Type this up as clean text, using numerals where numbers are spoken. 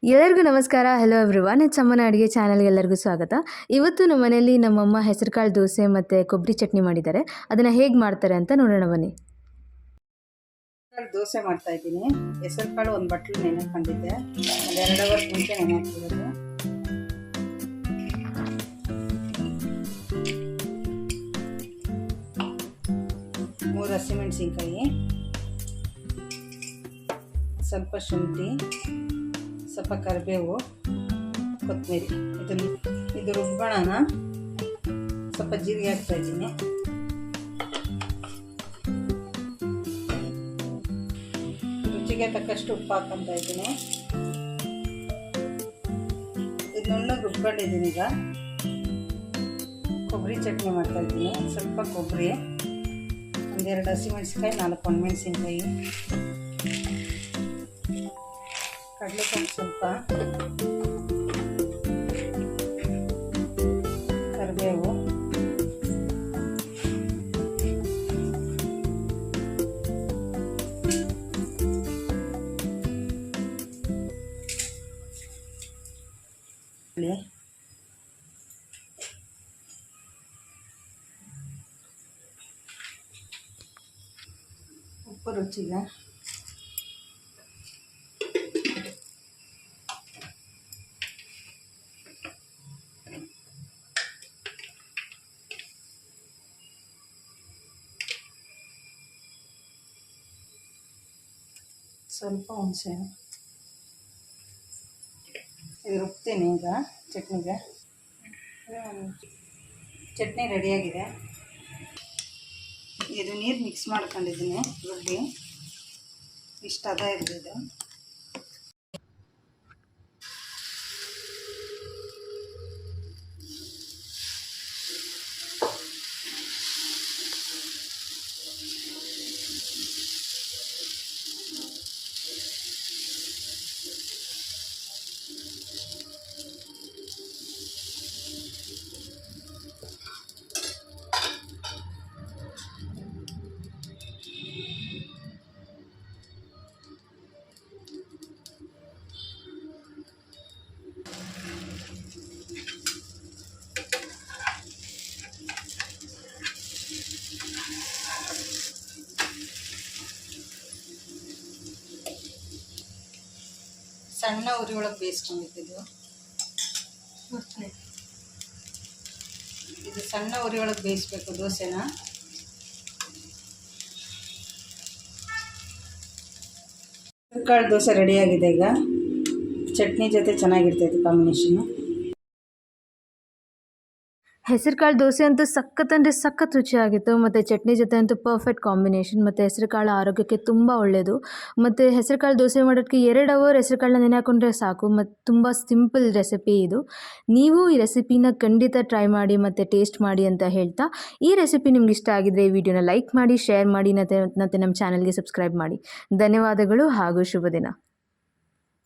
ಎಲ್ಲರಿಗೂ ನಮಸ್ಕಾರ. Hello everyone, it's ಅಮ್ಮನ ಅಡುಗೆ ಚಾನಲ್ಗೆ ಎಲ್ಲರಿಗೂ ಸ್ವಾಗತ. ಇವತ್ತು ನಮ್ಮ ಮನೆಯಲ್ಲಿ ನಮ್ಮಮ್ಮ ಹೆಸರುಕಾಳು ದೋಸೆ ಮತ್ತು ಕೊಬ್ಬರಿ ಚಟ್ನಿ ಮಾಡಿದ್ದಾರೆ. ಅದನ್ನು ಹೇಗೆ ಮಾಡ್ತಾರೆ ಅಂತ ನೋಡೋಣ ಬನ್ನಿ. ದೋಸೆ ಮಾಡ್ತಾ ಇದ್ದೀನಿ. ಹೆಸರುಕಾಳು ಒಂದು ಬಟ್ಲು ನೆನೆ ಹಾಕೊಂಡಿದ್ದೆ, ಒಂದು 2 ಅವರ್ ಮುಂಚೆ ನೆನೆ ಹಾಕಿರೋದು. ಮೂರು ಹಸಿಮೆಣಸಿನ್ಕಾಯಿ, ಸ್ವಲ್ಪ ಶುಂಠಿ, ಸ್ವಲ್ಪ ಕರಿಬೇವು, ಕೊತ್ತಂಬರಿ. ಇದು ರುಬ್ಬೋಣ. ಸ್ವಲ್ಪ ಜೀರಿಗೆ ಹಾಕ್ತಾ ಇದ್ದೀನಿ. ರುಚಿಗೆ ತಕ್ಕಷ್ಟು ಉಪ್ಪು ಹಾಕ್ಕೊತಾ ಇದ್ದೀನಿ. ಇದನ್ನ ರುಬ್ಕೊಂಡಿದ್ದೀನಿ. ಈಗ ಕೊಬ್ಬರಿ ಚಟ್ನಿ ಮಾಡ್ತಾ ಇದ್ದೀನಿ. ಸ್ವಲ್ಪ ಕೊಬ್ಬರಿ, 1-2 ಹಸಿಮೆಣಸಿನ್ಕಾಯಿ, 4 ಒಣಮೆಣಸಿನ್ಕಾಯಿ, ಕಡಲೆಕಾಯಿ ಸ್ವಲ್ಪ, ಕರಿಬೇವು, ಉಪ್ಪು ರುಚಿಗೆ, ಸ್ವಲ್ಪ ಹುಣಸೆ. ಇದು ರುಬ್ತೀನಿ ಈಗ ಚಟ್ನಿಗೆ. ಚಟ್ನಿ ರೆಡಿಯಾಗಿದೆ. ಇದು ನೀರು ಮಿಕ್ಸ್ ಮಾಡ್ಕೊಂಡಿದ್ದೀನಿ ರುಬ್ಬಿ. ಇಷ್ಟು ಹದ ಇರ್ಬೋದು. ಸಣ್ಣ ಉರಿ ಒಳಗೆ ಬೇಯಿಸ್ಕೊಂಡಿದ್ದು. ಇದು ಸಣ್ಣ ಉರಿ ಒಳಗೆ ಬೇಯಿಸ್ಬೇಕು ದೋಸೆನ. ಹೆಸರುಕಾಳು ದೋಸೆ ರೆಡಿಯಾಗಿದೆ. ಈಗ ಚಟ್ನಿ ಜೊತೆ ಚೆನ್ನಾಗಿರ್ತೈತೆ ಕಾಂಬಿನೇಷನ್ನು. ಹೆಸರುಕಾಳು ದೋಸೆ ಅಂತೂ ಸಖತ್ ಅಂದರೆ ಸಖತ್ ರುಚಿಯಾಗಿತ್ತು. ಮತ್ತು ಚಟ್ನಿ ಜೊತೆ ಅಂತೂ ಪರ್ಫೆಕ್ಟ್ ಕಾಂಬಿನೇಷನ್. ಮತ್ತು ಹೆಸರುಕಾಳು ಆರೋಗ್ಯಕ್ಕೆ ತುಂಬ ಒಳ್ಳೆಯದು. ಮತ್ತು ಹೆಸರುಕಾಳು ದೋಸೆ ಮಾಡೋದಕ್ಕೆ 2 ಅವರ್ ಹೆಸರುಕಾಳನ್ನ ನೆನೆ ಹಾಕೊಂಡ್ರೆ ಸಾಕು. ಮತ್ತು ತುಂಬ ಸಿಂಪಲ್ ರೆಸಿಪಿ ಇದು. ನೀವು ಈ ರೆಸಿಪಿನ ಖಂಡಿತ ಟ್ರೈ ಮಾಡಿ ಮತ್ತು ಟೇಸ್ಟ್ ಮಾಡಿ ಅಂತ ಹೇಳ್ತಾ, ಈ ರೆಸಿಪಿ ನಿಮ್ಗೆ ಇಷ್ಟ ಆಗಿದ್ರೆ ಈ ವಿಡಿಯೋನ ಲೈಕ್ ಮಾಡಿ, ಶೇರ್ ಮಾಡಿ, ಮತ್ತು ನಮ್ಮ ಚಾನಲ್ಗೆ ಸಬ್ಸ್ಕ್ರೈಬ್ ಮಾಡಿ. ಧನ್ಯವಾದಗಳು ಹಾಗೂ ಶುಭ ದಿನ.